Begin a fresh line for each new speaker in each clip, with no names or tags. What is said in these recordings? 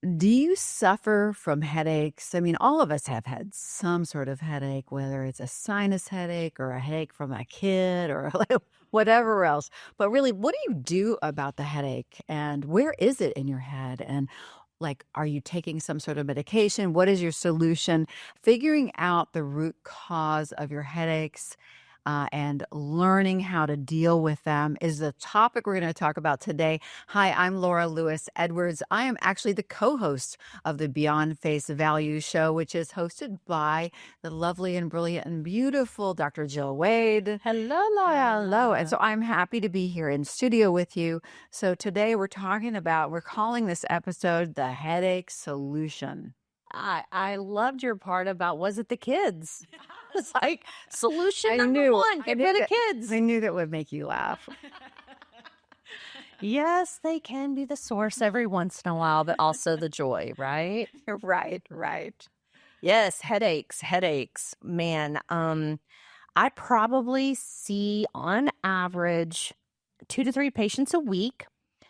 Do you suffer from headaches? I mean, all of us have had some sort of headache, whether it's a sinus headache or a headache from a kid or like whatever else. But really, what do you do about the headache and where is it in your head? And like, are you taking some sort of medication? What is your solution? Figuring out the root cause of your headaches and learning how to deal with them is the topic we're going to talk about today. Hi, I'm Laura Lewis Edwards. I am actually the co host of the Beyond Face Value show, which is hosted by the lovely and brilliant and beautiful Dr. Jill Wade.
Hello,
Hello. And
Laura.
so I'm happy to be here in studio with you. So today we're calling this episode the Headache Solution.
I loved your part about was it the kids? It's like solution
I
number
knew-
one,
I
get
knew
rid of
that-
kids.
I knew that would make you laugh.
Yes, they can be the source every once in a while, but also the joy, right?
Right.
Yes, headaches. Man, I probably see on average 2 to 3 patients a week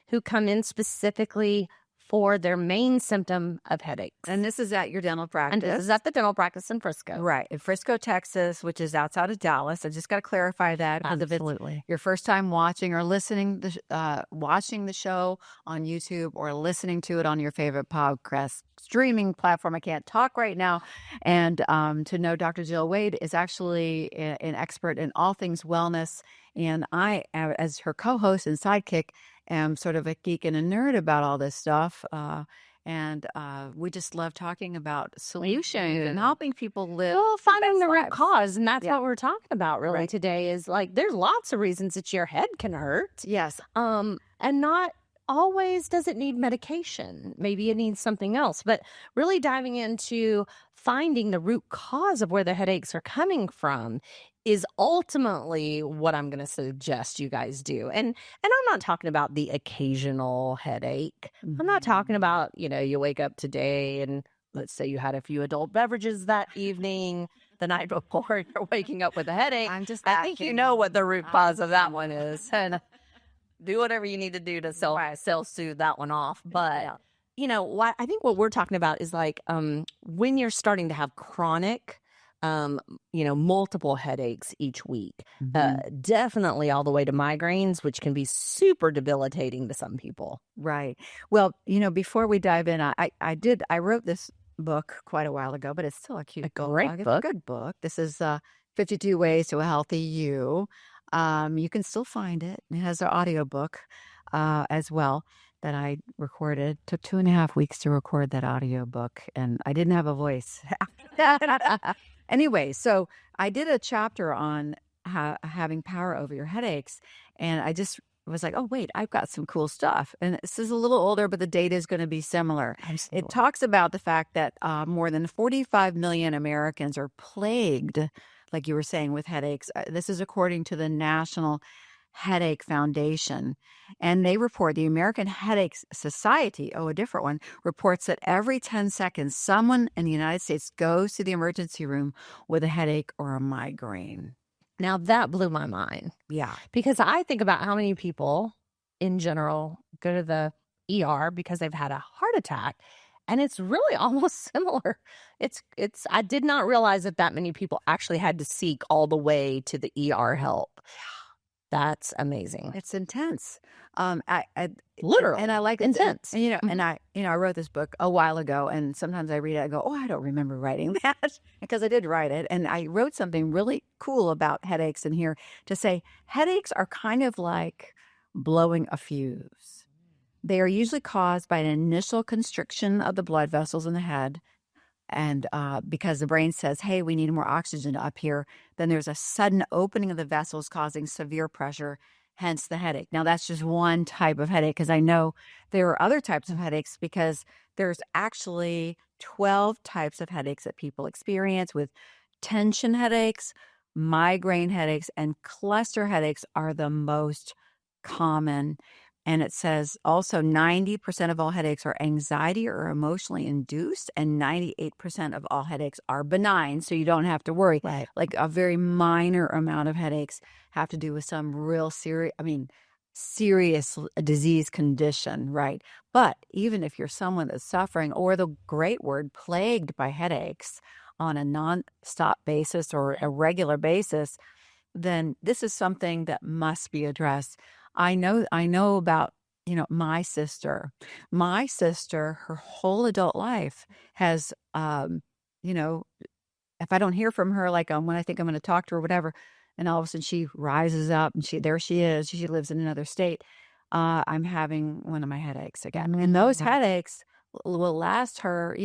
who come in specifically for their main symptom of headaches.
And this is at your dental practice.
And this is at the dental practice in Frisco.
Right. In Frisco, Texas, which is outside of Dallas. I just got to clarify that because if it's
Absolutely.
your first time watching or listening, watching the show on YouTube or listening to it on your favorite podcast streaming platform, I can't talk right now. And to know Dr. Jill Wade is actually an expert in all things wellness. And I, as her co-host and sidekick, am sort of a geek and a nerd about all this stuff. And we just love talking about solutions and helping people live.
Well, finding the root
lives.
cause, and that's
Yeah.
what we're talking about really
Right.
today is like there's lots of reasons that your head can hurt.
Yes.
And not always does it need medication. Maybe it needs something else, but really diving into finding the root cause of where the headaches are coming from is ultimately what I'm going to suggest you guys do. And I'm not talking about the occasional headache. I'm not talking about, you wake up today and let's say you had a few adult beverages that evening, the night before you're waking up with a headache.
I'm just
I think you
asking.
know what the root cause of that one is. And do whatever you need to do to self-soothe that one off. But, I think what we're talking about is like when you're starting to have chronic, multiple headaches each week, definitely all the way to migraines, which can be super debilitating to some people.
Right. Well, before we dive in, I wrote this book quite a while ago, but it's still a cute
great
book. It's
book.
a good book. This is 52 Ways to a Healthy You. You can still find it. It has an audiobook as well that I recorded. Took 2.5 weeks to record that audiobook, and I didn't have a voice. Anyway, so I did a chapter on having power over your headaches, and I just was like, oh, wait, I've got some cool stuff. And this is a little older, but the data is going to be similar. It talks about the fact that more than 45 million Americans are plagued, like you were saying, with headaches. This is according to the National Headache Foundation. And they report the American Headache Society, a different one, reports that every 10 seconds, someone in the United States goes to the emergency room with a headache or a migraine.
Now that blew my mind.
Yeah.
Because I think about how many people in general go to the ER because they've had a heart attack. And it's really almost similar. I did not realize that many people actually had to seek all the way to the ER help. That's amazing.
It's intense.
Literal.
And I like it.
Intense.
And, and I wrote this book a while ago, and sometimes I read it, I go, oh, I don't remember writing that, because I did write it. And I wrote something really cool about headaches in here to say headaches are kind of like blowing a fuse. They are usually caused by an initial constriction of the blood vessels in the head. And because the brain says, hey, we need more oxygen up here, then there's a sudden opening of the vessels causing severe pressure, hence the headache. Now, that's just one type of headache, because I know there are other types of headaches, because there's actually 12 types of headaches that people experience, with tension headaches, migraine headaches, and cluster headaches are the most common. And it says also 90% of all headaches are anxiety or emotionally induced, and 98% of all headaches are benign. So you don't have to worry.
Right.
Like a very minor amount of headaches have to do with some real serious, serious disease condition, right? But even if you're someone that's suffering, or the great word, plagued by headaches on a non-stop basis or a regular basis, then this is something that must be addressed. I know about, my sister. My sister, her whole adult life has, you know, if I don't hear from her, like, when I think I'm going to talk to her, or whatever, and all of a sudden she rises up and there she is. She lives in another state. I'm having one of my headaches again, and those headaches will last her,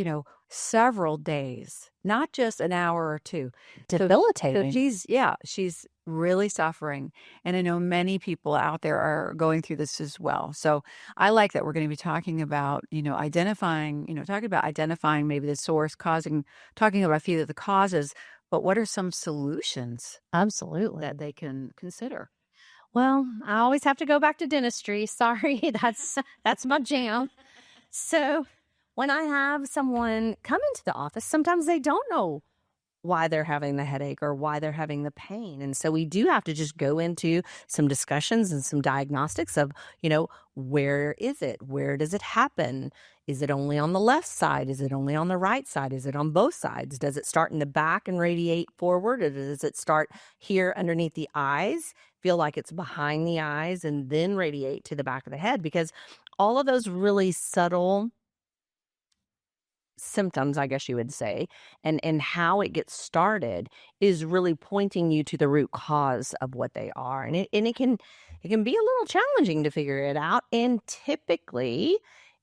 several days, not just an hour or two. So
Debilitating.
she's really suffering, and I know many people out there are going through this as well. So I like that we're going to be talking about, talking about identifying maybe the source talking about a few of the causes, but what are some solutions
Absolutely.
that they can consider?
Well, I always have to go back to dentistry. Sorry, that's my jam. So when I have someone come into the office, sometimes they don't know why they're having the headache or why they're having the pain. And so we do have to just go into some discussions and some diagnostics of, where is it? Where does it happen? Is it only on the left side? Is it only on the right side? Is it on both sides? Does it start in the back and radiate forward? Or does it start here underneath the eyes, feel like it's behind the eyes, and then radiate to the back of the head? Because all of those really subtle symptoms, I guess you would say, and how it gets started is really pointing you to the root cause of what they are. And it can be a little challenging to figure it out. And typically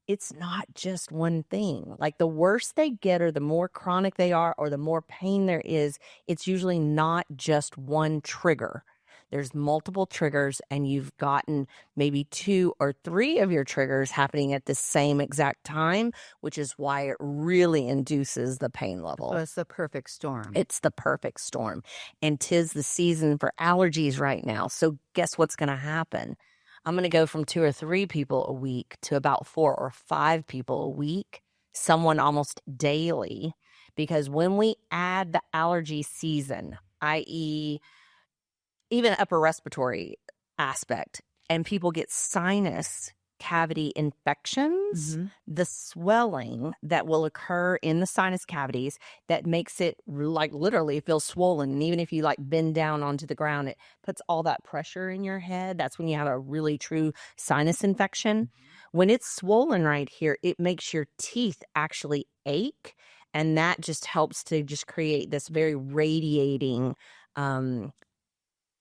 it's not just one thing. Like the worse they get, or the more chronic they are, or the more pain there is, it's usually not just one trigger. There's multiple triggers, and you've gotten maybe 2 or 3 of your triggers happening at the same exact time, which is why it really induces the pain level.
So it's the perfect storm.
It's the perfect storm. And 'tis the season for allergies right now. So guess what's going to happen? I'm going to go from 2 or 3 people a week to about 4 or 5 people a week, someone almost daily, because when we add the allergy season, i.e., even upper respiratory aspect, and people get sinus cavity infections, the swelling that will occur in the sinus cavities that makes it like literally feel swollen. And even if you like bend down onto the ground, it puts all that pressure in your head. That's when you have a really true sinus infection. When it's swollen right here, it makes your teeth actually ache. And that just helps to just create this very radiating,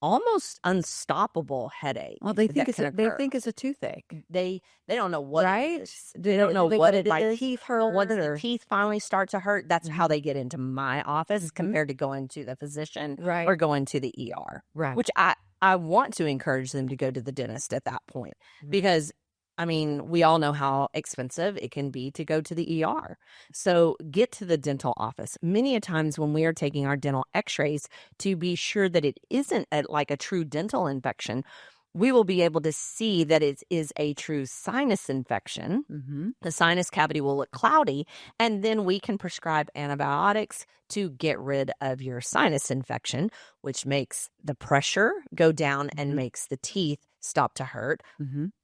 almost unstoppable headache.
Well, they think
that
it's a toothache.
they don't know what
Right?
it is. They don't know what it is.
Teeth hurt.
Once the teeth finally start to hurt, that's how they get into my office compared to going to the physician
Right.
or going to the ER.
Right.
Which I want to encourage them to go to the dentist at that point, because we all know how expensive it can be to go to the ER. So get to the dental office. Many a times when we are taking our dental x-rays to be sure that it isn't like a true dental infection, we will be able to see that it is a true sinus infection. The sinus cavity will look cloudy, and then we can prescribe antibiotics to get rid of your sinus infection, which makes the pressure go down and makes the teeth stop to hurt,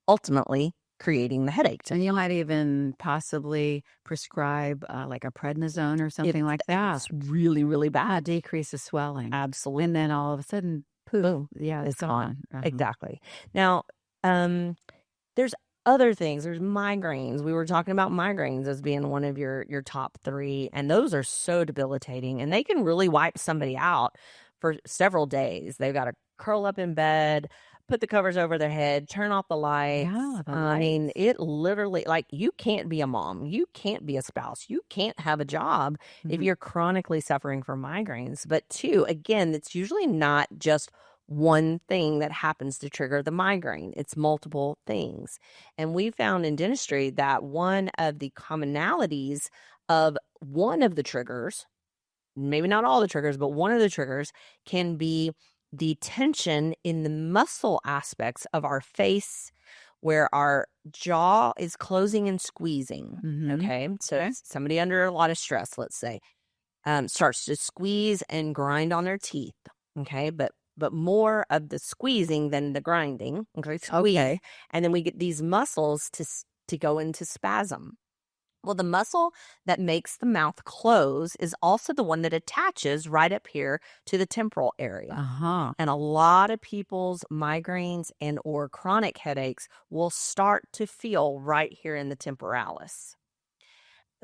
ultimately creating the headache.
And you might even possibly prescribe like a prednisone or something like that.
It's really, really bad.
Decrease the swelling.
Absolutely.
And then all of a sudden, poof.
Boom.
Yeah, it's gone.
Exactly. Now, there's other things. There's migraines. We were talking about migraines as being one of your top 3, and those are so debilitating, and they can really wipe somebody out for several days. They've got to curl up in bed, put the covers over their head, turn off the lights.
Yeah, the
I mean,
lights.
it literally, like, you can't be a mom. You can't be a spouse. You can't have a job if you're chronically suffering from migraines. But 2, again, it's usually not just one thing that happens to trigger the migraine. It's multiple things. And we found in dentistry that one of the commonalities of one of the triggers, maybe not all the triggers, but one of the triggers can be the tension in the muscle aspects of our face, where our jaw is closing and squeezing. Okay. So somebody under a lot of stress, let's say, starts to squeeze and grind on their teeth. Okay. But but more of the squeezing than the grinding. Okay, squeeze.
Okay.
And then we get these muscles to go into spasm. Well, the muscle that makes the mouth close is also the one that attaches right up here to the temporal area.
Uh-huh.
And a lot of people's migraines and or chronic headaches will start to feel right here in the temporalis.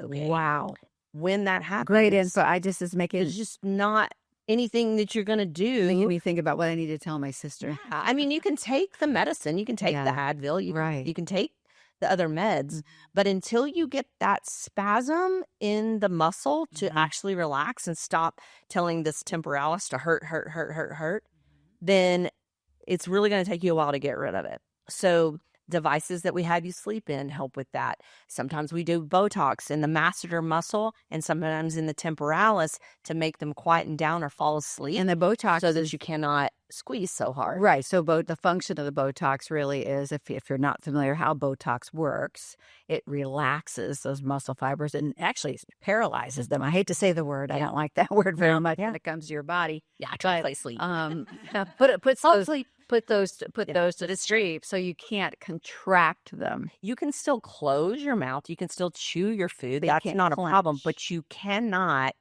Okay.
Wow.
When that happens,
Great info. I just is making
it's just not anything that you're going to
making
do.
me think about what I need to tell my sister.
I mean, you can take the medicine, you can take the
Yeah.
Advil, you
Right.
can take the other meds, but until you get that spasm in the muscle to actually relax and stop telling this temporalis to hurt, then it's really going to take you a while to get rid of it. So devices that we have you sleep in help with that. Sometimes we do Botox in the masseter muscle and sometimes in the temporalis to make them quieten down or fall asleep,
And the Botox
so that
is
you cannot squeeze so hard.
right. So the function of the Botox really is, if you're not familiar how Botox works, it relaxes those muscle fibers and actually paralyzes them. I hate to say the word. I don't like that word very much when it comes to your body.
Yeah, I try to play sleep.
Puts
Fall
those
asleep.
those to the sleep so you can't contract them.
You can still close your mouth. You can still chew your food.
But you
That's
can't
not a problem.
clench.
But you cannot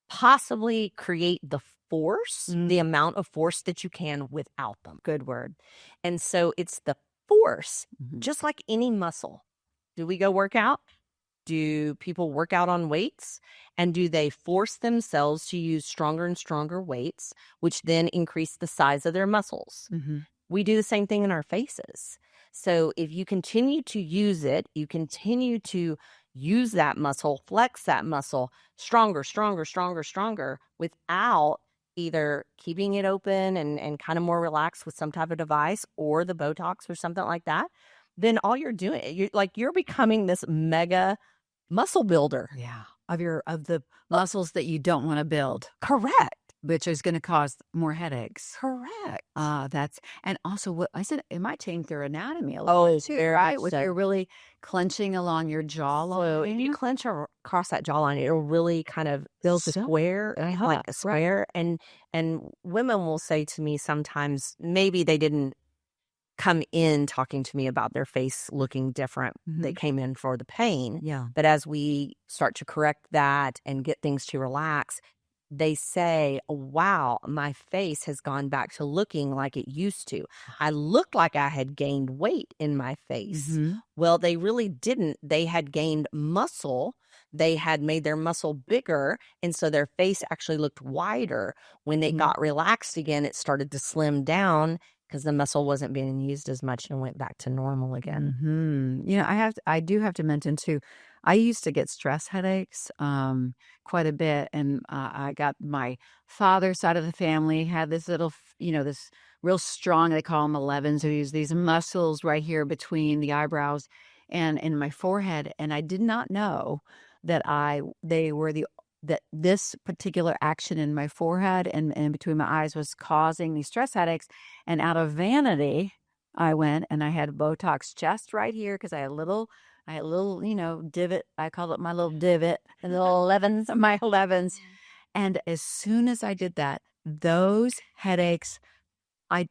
possibly create the force, the amount of force that you can without them.
Good word.
And so it's the force,
Mhm.
just like any muscle. Do we go work out? Do people work out on weights? And do they force themselves to use stronger and stronger weights, which then increase the size of their muscles?
Mhm.
We do the same thing in our faces. So if you continue to use it, you continue to use that muscle, flex that muscle stronger, without either keeping it open and kind of more relaxed with some type of device or the Botox or something like that, then all you're doing, you're becoming this mega muscle builder.
Yeah. Of the muscles that you don't want to build,
Correct.
which is going to cause more headaches.
Correct.
That's and also what I said, it might change their anatomy a
Oh,
little
it's
too,
very
right?
much
With
so.
you're really clenching along your
So
jawline.
if you clench across that jawline, it'll really kind of build a
So-
square,
Uh-huh,
like a
right.
square. And women will say to me sometimes, maybe they didn't come in talking to me about their face looking different. They came in for the pain.
Yeah.
But as we start to correct that and get things to relax, they say, wow, my face has gone back to looking like it used to. I looked like I had gained weight in my face.
Mhm.
Well, they really didn't. They had gained muscle. They had made their muscle bigger. And so their face actually looked wider. When they got relaxed again, it started to slim down because the muscle wasn't being used as much and went back to normal again.
You know, I do have to mention too, I used to get stress headaches quite a bit, and I got my father's side of the family had this little, this real strong. They call them 11s. Who use these muscles right here between the eyebrows and in my forehead, and I did not know that they were that this particular action in my forehead and between my eyes was causing these stress headaches. And out of vanity, I went and I had Botox just right here because I had a little, divot. I call it my little divot, the little 11s, my 11s. And as soon as I did that, those headaches, I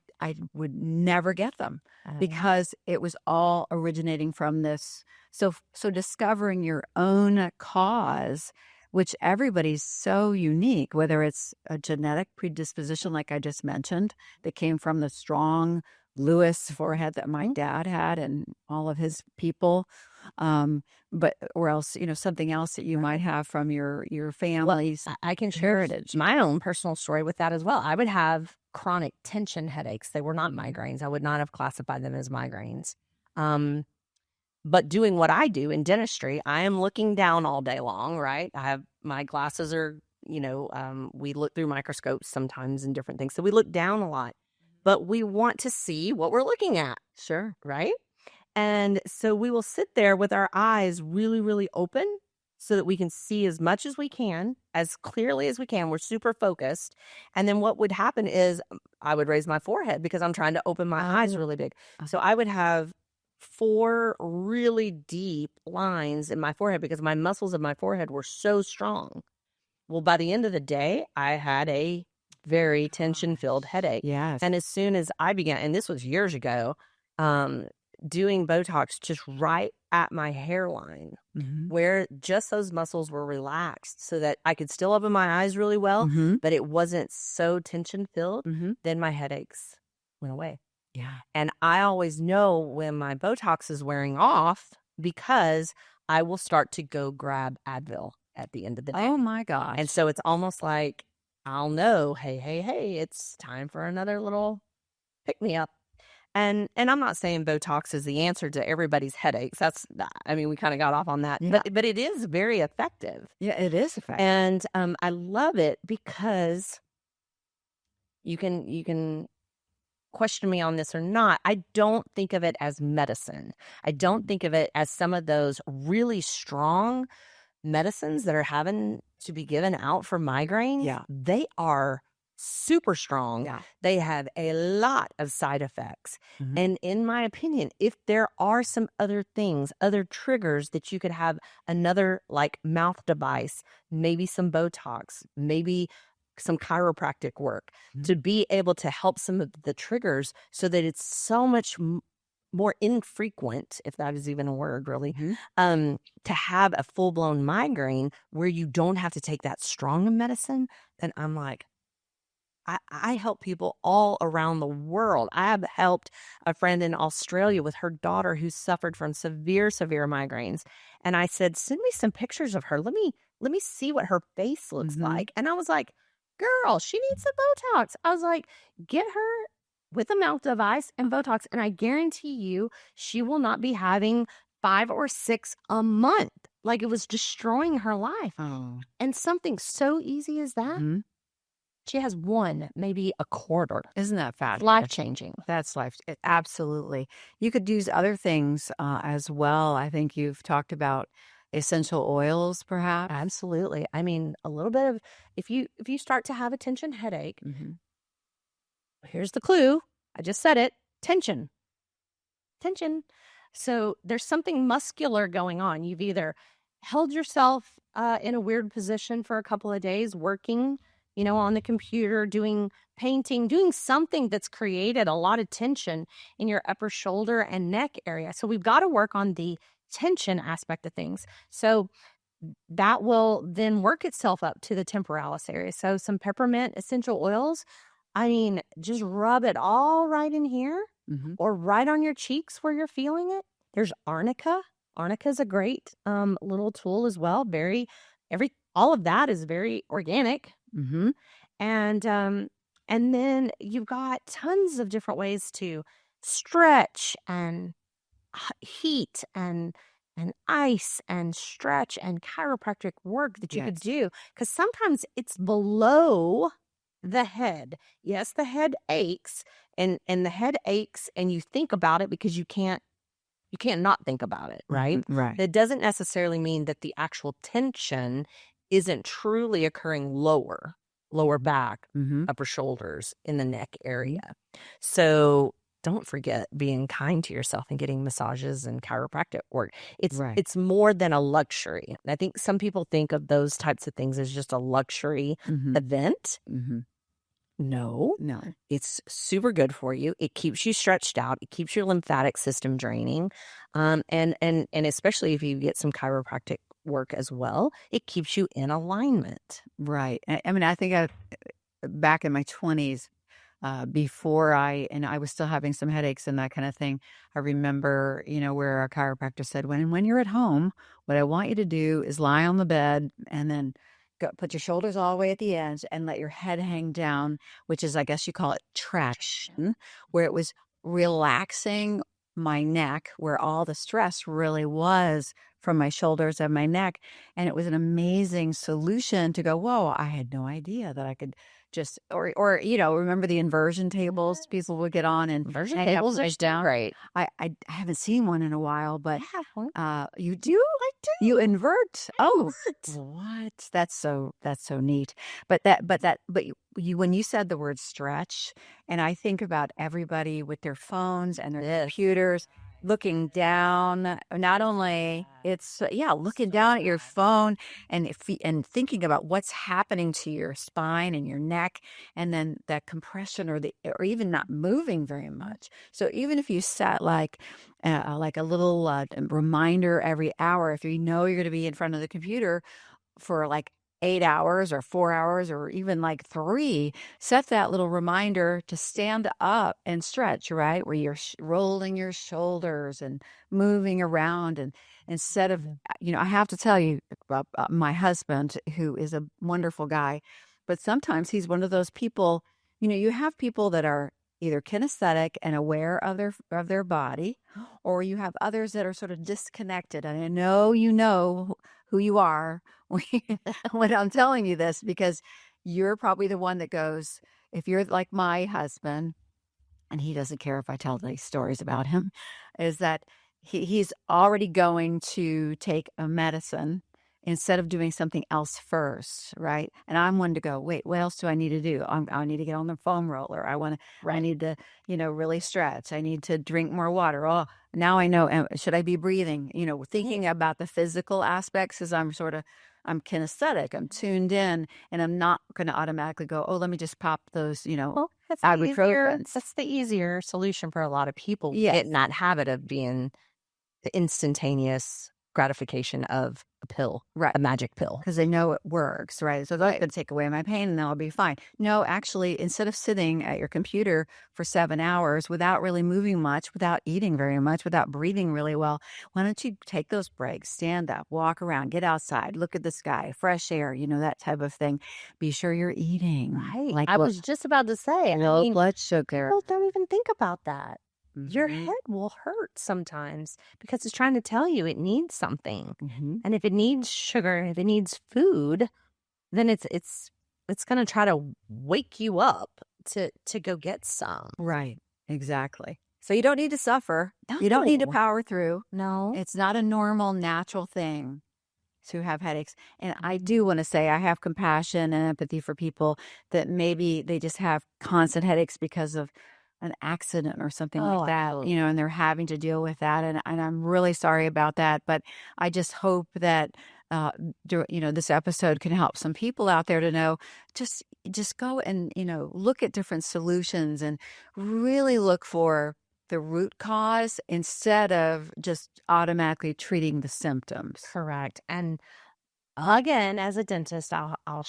would never get them because it was all originating from this. So discovering your own cause, which everybody's so unique, whether it's a genetic predisposition, like I just mentioned, that came from the strong Lewis forehead that my dad had and all of his people, but or else something else that you might have from your family's
I can share
heritage.
my own personal story with that as well. I would have chronic tension headaches. They were not migraines. I would not have classified them as migraines. But doing what I do in dentistry, I am looking down all day long, right? I have my glasses are, we look through microscopes sometimes and different things. So we look down a lot, but we want to see what we're looking at,
Sure.
right? And so we will sit there with our eyes really, really open so that we can see as much as we can, as clearly as we can. We're super focused. And then what would happen is I would raise my forehead because I'm trying to open my eyes really big. So I would have 4 really deep lines in my forehead because my muscles of my forehead were so strong. Well, by the end of the day, I had a very tension-filled headache.
Yes.
And as soon as I began, and this was years ago, doing Botox just right at my hairline, where just those muscles were relaxed so that I could still open my eyes really well, but it wasn't so tension-filled, then my headaches went away.
Yeah.
And I always know when my Botox is wearing off because I will start to go grab Advil at the end of the day.
Oh my gosh.
And so it's almost like I'll know, hey, it's time for another little pick-me-up. And I'm not saying Botox is the answer to everybody's headaches. We kind of got off on that.
Yeah.
But it is very effective.
Yeah, it is effective.
And I love it because you can question me on this or not. I don't think of it as medicine. I don't think of it as some of those really strong medicines that are having to be given out for migraines.
Yeah.
They are super strong.
Yeah.
They have a lot of side effects. And in my opinion, if there are some other things, other triggers that you could have another like mouth device, maybe some Botox, maybe some chiropractic work to be able to help some of the triggers so that it's so much more infrequent, if that is even a word, really, to have a full-blown migraine where you don't have to take that strong medicine, then I'm like, I help people all around the world. I have helped a friend in Australia with her daughter who suffered from severe migraines. And I said, send me some pictures of her. Let me see what her face looks like. And I was like, girl, she needs some Botox. I was like, get her with a mouth device and Botox. And I guarantee you, she will not be having 5 or 6 a month. Like it was destroying her life.
Oh.
And something so easy as that. She has 1, maybe a quarter.
Isn't that fabulous?
Life-changing.
That's absolutely. You could use other things as well. I think you've talked about essential oils, perhaps.
Absolutely. I mean, a little bit of if you start to have a tension headache, here's the clue. I just said it. Tension. So there's something muscular going on. You've either held yourself in a weird position for a couple of days working, on the computer, doing painting, doing something that's created a lot of tension in your upper shoulder and neck area. So we've got to work on the tension aspect of things. So that will then work itself up to the temporalis area. So some peppermint essential oils. I mean, just rub it all right in here or right on your cheeks where you're feeling it. There's arnica. Arnica is a great little tool as well. All of that is very organic. And then you've got tons of different ways to stretch and heat and ice and stretch and chiropractic work that you could do. Because sometimes it's below the head. Yes, the head aches and the head aches and you think about it because you can't not think about it, right?
Right.
That doesn't necessarily mean that the actual tension isn't truly occurring lower back, upper shoulders, in the neck area. So don't forget being kind to yourself and getting massages and chiropractic work. It's more than a luxury. I think some people think of those types of things as just a luxury event. No, it's super good for you. It keeps you stretched out. It keeps your lymphatic system draining. And especially if you get some chiropractic work as well, it keeps you in alignment.
Right. I mean, I think back in my 20s, before I was still having some headaches and that kind of thing, I remember, where our chiropractor said, when you're at home, what I want you to do is lie on the bed and then put your shoulders all the way at the end and let your head hang down, which is, I guess you call it traction, where it was relaxing my neck, where all the stress really was from my shoulders and my neck. And it was an amazing solution to go, whoa, I had no idea that I could just, or remember the inversion tables people would get on and
Inversion
hang
tables are
upside down.
great.
I haven't seen one in a while, but
I have one.
you do? I do. You invert? Oh,
What?
what? That's so neat. But you when you said the word stretch, and I think about everybody with their phones and their computers, looking down, not only it's looking down at your phone and and thinking about what's happening to your spine and your neck, and then that compression or even not moving very much. So even if you set like a little reminder every hour, if you know you're going to be in front of the computer for like 8 hours or 4 hours or even like 3, set that little reminder to stand up and stretch, right? Where you're rolling your shoulders and moving around. And instead of, I have to tell you about my husband, who is a wonderful guy, but sometimes he's one of those people, you have people that are either kinesthetic and aware of their body, or you have others that are sort of disconnected. And I know you know who you are when I'm telling you this, because you're probably the one that goes, if you're like my husband, and he doesn't care if I tell these stories about him, is that he's already going to take a medicine instead of doing something else first, right? And I'm one to go, wait, what else do I need to do? I need to get on the foam roller. I need to, really stretch. I need to drink more water. Oh, now I know. Should I be breathing? Thinking about the physical aspects, as I'm kinesthetic, I'm tuned in, and I'm not going to automatically go, oh, let me just pop those,
Well,
ibuprofens.
that's the easier solution for a lot of people.
Yes.
Get in that habit of being the instantaneous gratification of a pill,
Right.
a magic pill.
Because they know it works, right? So that's going to take away my pain and then I'll be fine. No, actually, instead of sitting at your computer for 7 hours without really moving much, without eating very much, without breathing really well, why don't you take those breaks, stand up, walk around, get outside, look at the sky, fresh air, that type of thing. Be sure you're eating.
Right.
Like
I was just about to say,
no blood sugar.
people don't even think about that. Your
Mhm.
head will hurt sometimes because it's trying to tell you it needs something.
Mhm.
And if it needs sugar, if it needs food, then it's going to try to wake you up to go get some.
Right. Exactly. So you don't need to suffer. You don't need to
No.
power through.
No.
It's not a normal, natural thing to have headaches. And I do want to say I have compassion and empathy for people that maybe they just have constant headaches because of an accident or something like that,
absolutely.
and they're having to deal with that. And I'm really sorry about that. But I just hope that, this episode can help some people out there to know, just go and, look at different solutions and really look for the root cause instead of just automatically treating the symptoms.
Correct. And again, as a dentist, I'll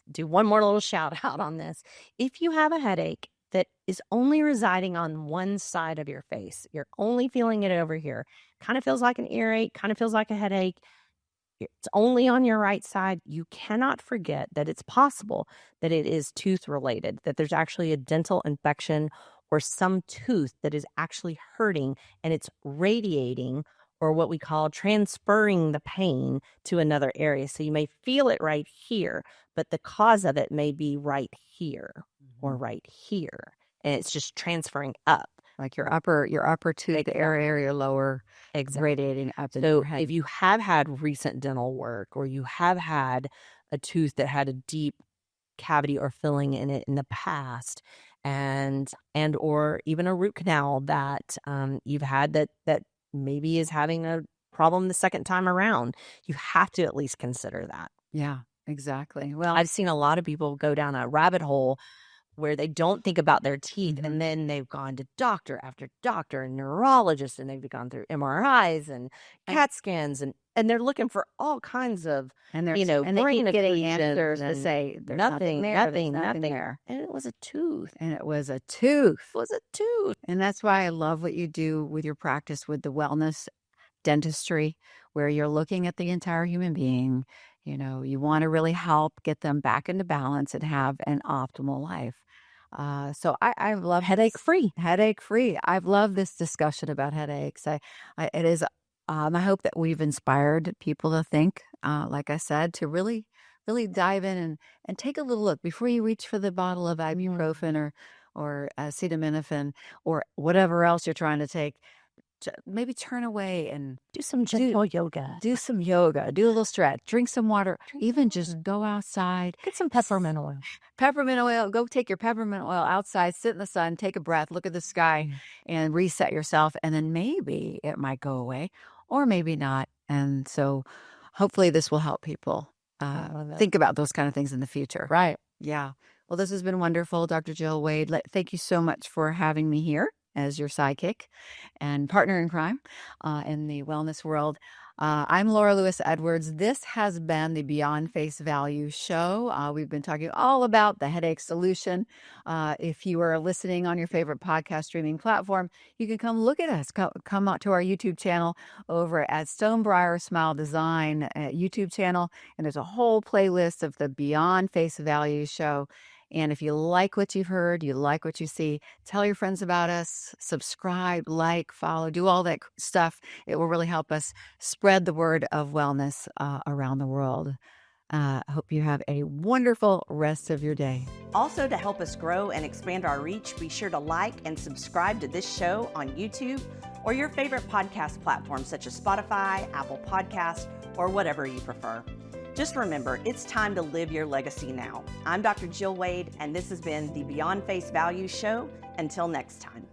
do one more little shout out on this. If you have a headache that is only residing on one side of your face, you're only feeling it over here, kind of feels like an earache, kind of feels like a headache, it's only on your right side, you cannot forget that it's possible that it is tooth related, that there's actually a dental infection or some tooth that is actually hurting and it's radiating, or what we call transferring the pain to another area. So you may feel it right here, but the cause of it may be right here or right here. And it's just transferring up.
Like your upper tooth, the area lower, radiating up into your head.
If you have had recent dental work, or you have had a tooth that had a deep cavity or filling in it in the past, and or even a root canal that you've had that maybe is having a problem the second time around, you have to at least consider that.
Yeah, exactly. Well,
I've seen a lot of people go down a rabbit hole where they don't think about their teeth, and then they've gone to doctor after doctor and neurologist, and they've gone through MRIs and CAT scans, and they're looking for all kinds of,
and they're
and
they keep getting
occlusions
answers to
and
say there's
nothing
nothing
there. And it was a tooth.
And it was a tooth.
It was a tooth.
And that's why I love what you do with your practice with the wellness dentistry, where you're looking at the entire human being. You want to really help get them back into balance and have an optimal life. So I love
Headache free.
I've loved this discussion about headaches. It is. I hope that we've inspired people to think, like I said, to really, really dive in and take a little look before you reach for the bottle of ibuprofen or acetaminophen or whatever else you're trying to take. maybe turn away and
Do some gentle yoga.
do some yoga, do a little stretch, drink some water,
Drink
even
some
just
water.
go outside.
Get some peppermint oil.
Peppermint oil, go take your peppermint oil outside, sit in the sun, take a breath, look at the sky, and reset yourself. And then maybe it might go away or maybe not. And so hopefully this will help people
I love it.
think about those kind of things in the future.
Right.
Yeah. Well, this has been wonderful, Dr. Jill Wade. Thank you so much for having me here as your sidekick and partner in crime in the wellness world. I'm Laura Lewis Edwards. This has been the Beyond Face Value show. We've been talking all about the headache solution. If you are listening on your favorite podcast streaming platform, you can come look at us. Come out to our YouTube channel over at Stonebriar Smile Design YouTube channel. And there's a whole playlist of the Beyond Face Value show. And if you like what you've heard, you like what you see, tell your friends about us, subscribe, like, follow, do all that stuff. It will really help us spread the word of wellness around the world. I hope you have a wonderful rest of your day.
Also, to help us grow and expand our reach, be sure to like and subscribe to this show on YouTube or your favorite podcast platforms such as Spotify, Apple Podcasts, or whatever you prefer. Just remember, it's time to live your legacy now. I'm Dr. Jill Wade, and this has been the Beyond Face Value Show. Until next time.